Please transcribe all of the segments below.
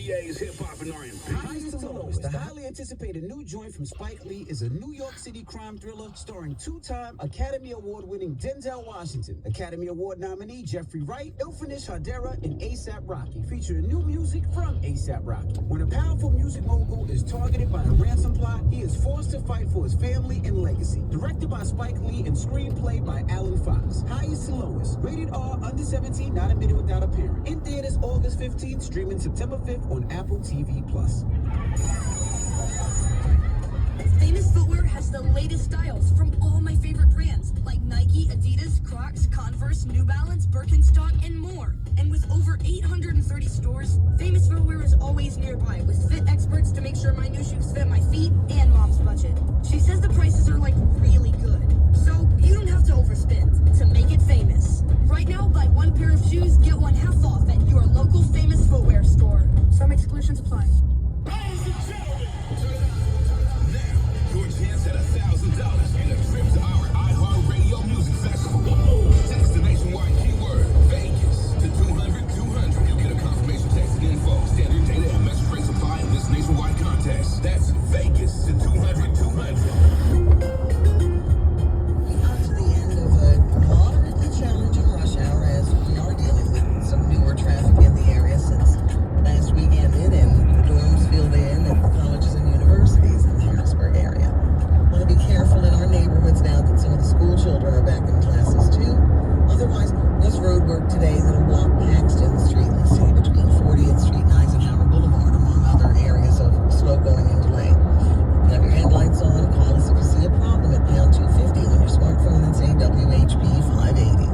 NBA's hip hop and R&B. Highs to Lows, the highly anticipated new joint from Spike Lee, is a New York City crime thriller starring two-time Academy Award-winning Denzel Washington, Academy Award nominee Jeffrey Wright, Ilfinish Hadera, and A$AP Rocky, featuring new music from A$AP Rocky. When a powerful music mogul is targeted by a ransom plot, he is forced to fight for his family and legacy. Directed by Spike Lee and screenplay by Alan Fox. Highest to Lowest, rated R, under 17, not admitted without a parent. In theaters August 15th, streaming September 5th on Apple TV+. Famous Footwear has the latest styles from all my favorite brands like Nike, Adidas, Crocs, Converse, New Balance, Birkenstock, and more. And with over 830 stores, Famous Footwear is always nearby with fit experts to make sure my new shoes fit my feet and mom's budget. She says the prices are like really good, so you don't have to overspend to make it famous. Right now, buy one pair of shoes, get one half off at your local Famous Footwear store. Some exclusions apply. Ladies and gentlemen, now your chance at $1,000 and a trip to our iHeartRadio Music Festival. Text the nationwide keyword Vegas to 200-200. You'll get a confirmation text and info. Standard data and message rates apply in this nationwide contest. That's Vegas to 200-200. Challenging rush hour as we are dealing with some newer traffic in the area since last week ended and dorms filled in at the colleges and universities in the Harrisburg area. Want to be careful in our neighborhoods now that some of the school children are back in classes too. Otherwise, there's road work today that'll block Paxton Street in the city between 40th Street and Eisenhower Boulevard, among other areas of slow going and delay. Have your headlights on. Call us if you see a problem at pound 250 on your smartphone and say WHB 580.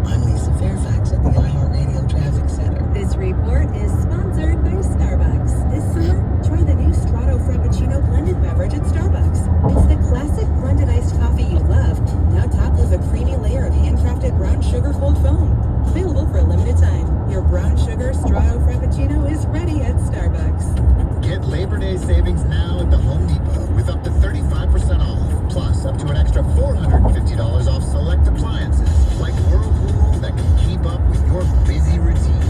I'm Lisa Fairfax at the iHeartRadio Traffic Center. This report is sponsored by Starbucks. This summer, try the new Strato Frappuccino blended beverage at Starbucks. It's the classic blended iced coffee you love, now topped with a creamy layer of handcrafted brown sugar cold foam. Available for a limited time. Your brown sugar Strato Frappuccino is ready at Starbucks. Get Labor Day savings now at the Home Depot with up to 35% off, plus up to an extra $450 off select appliances like Whirlpool that can keep up with your busy routine.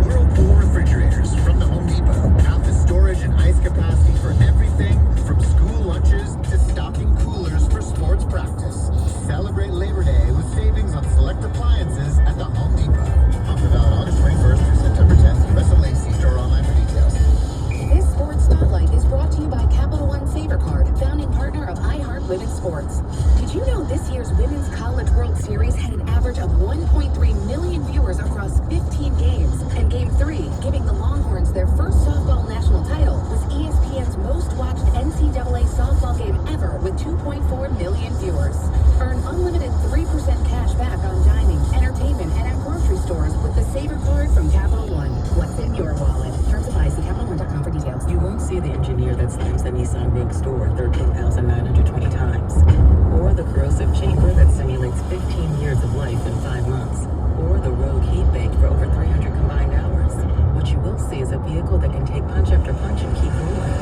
Whirlpool refrigerators from the Home Depot. Half the storage and ice capacity for everything from school lunches to stocking coolers for sports practice. Celebrate Labor Day with savings on select appliances at the Home Depot. Offer valid August 21st through September 10th. US only. See store online for details. This Sports Spotlight is brought to you by Capital One Savor Card, founding partner of iHeart Women's Sports. Did you know this year's Women's College World Series had an average of 1.3 million viewers across 15 games? And Game 3, giving the Longhorns their first softball national title, was ESPN's most watched NCAA softball game ever with 2.4 million viewers. Earn unlimited 3% cash back on dining, entertainment, and at grocery stores with the Savor Card from Capital One. What's in your wallet? Terms apply. See CapitalOne.com for details. You won't see the engineer that slams the Nissan Rig store 13,920 times, or the corrosive chamber that simulates 15 years of life in 5 months, or the rogue heat bake for over 300 combined hours. What you will see is a vehicle that can take punch after punch and keep rolling.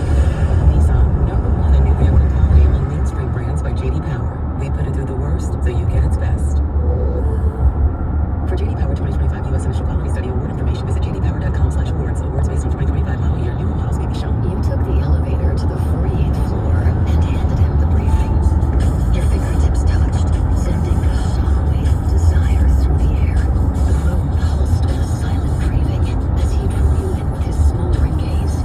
Nissan, #1 in new vehicle quality among mainstream brands by J.D. Power. We put it through the worst so you get its best. For J.D. Power 2025 U.S. Initial Quality Study Award information, visit jdpower.com/awards. Awards based on 2025 model year. New models may be shown. You took the elevator to the 48th floor and handed him the briefing. Your fingertips touched, sending a soft wave of desire through the air. The room pulsed with a silent craving as he drew you in with his smoldering gaze.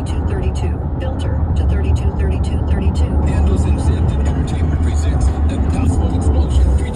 3232. Filter to 323232. Anderson Zenton Entertainment presents the Gospel Explosion featuring